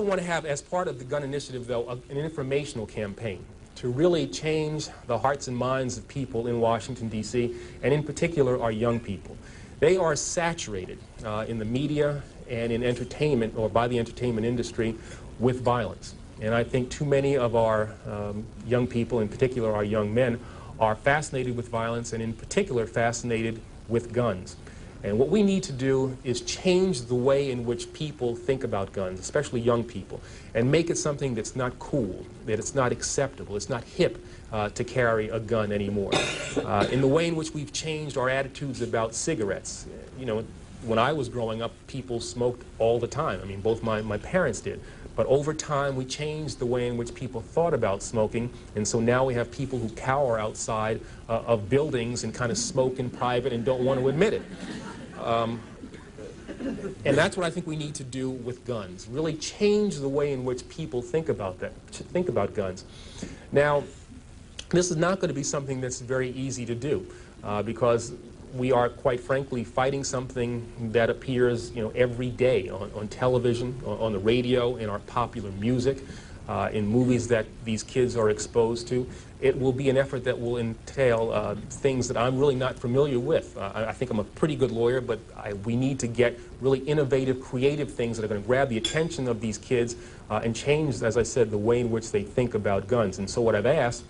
want to have, as part of the gun initiative, though, an informational campaign to really change the hearts and minds of people in Washington, D.C., and in particular our young people. They are saturated in the media and in entertainment, or by the entertainment industry, with violence. And I think too many of our young people, in particular our young men, are fascinated with violence, and in particular fascinated with guns. And what we need to do is change the way in which people think about guns, especially young people, and make it something that's not cool, that it's not acceptable, it's not hip to carry a gun anymore. In the way in which we've changed our attitudes about cigarettes. You know, when I was growing up, people smoked all the time. I mean, both my parents did. But over time, we changed the way in which people thought about smoking, and so now we have people who cower outside of buildings and kind of smoke in private and don't want to admit it. And that's what I think we need to do with guns, really change the way in which people think about guns. Now, this is not going to be something that's very easy to do, because we are, quite frankly, fighting something that appears, you know, every day on television, on the radio, in our popular music, in movies that these kids are exposed to. It will be an effort that will entail things that I'm really not familiar with. I think I'm a pretty good lawyer, but we need to get really innovative, creative things that are going to grab the attention of these kids and change, as I said, the way in which they think about guns. And so what I've asked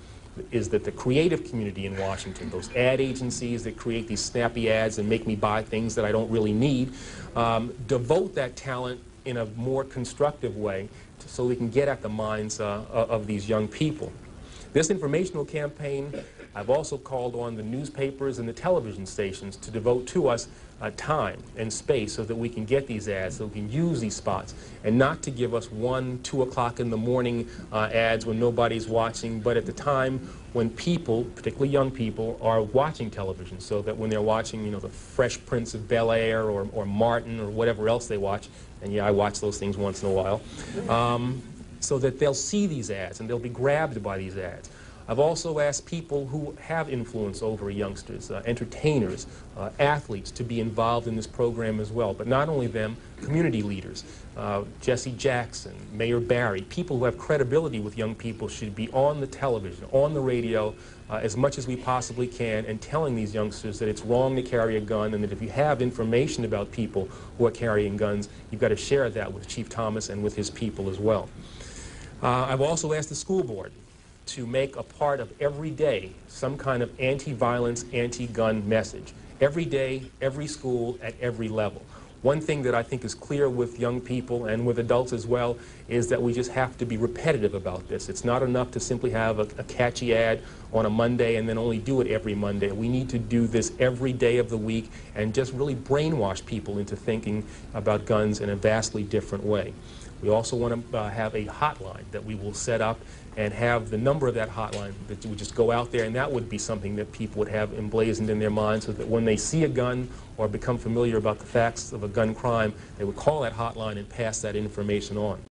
is that the creative community in Washington, those ad agencies that create these snappy ads and make me buy things that I don't really need, devote that talent in a more constructive way so we can get at the minds of these young people. This informational campaign, I've also called on the newspapers and the television stations to devote to us time and space so that we can get these ads, so we can use these spots, and not to give us 1, 2 o'clock in the morning ads when nobody's watching, but at the time when people, particularly young people, are watching television, so that when they're watching, you know, the Fresh Prince of Bel-Air or Martin or whatever else they watch, and yeah, I watch those things once in a while, so that they'll see these ads and they'll be grabbed by these ads. I've also asked people who have influence over youngsters, entertainers, athletes, to be involved in this program as well. But not only them, community leaders, Jesse Jackson, Mayor Barry, people who have credibility with young people should be on the television, on the radio, as much as we possibly can, and telling these youngsters that it's wrong to carry a gun, and that if you have information about people who are carrying guns, you've got to share that with Chief Thomas and with his people as well. I've also asked the school board to make a part of every day some kind of anti-violence, anti-gun message. Every day, every school, at every level. One thing that I think is clear with young people and with adults as well is that we just have to be repetitive about this. It's not enough to simply have a catchy ad on a Monday and then only do it every Monday. We need to do this every day of the week and just really brainwash people into thinking about guns in a vastly different way. We also want to have a hotline that we will set up and have the number of that hotline that you would just go out there, and that would be something that people would have emblazoned in their minds, so that when they see a gun or become familiar about the facts of a gun crime, they would call that hotline and pass that information on.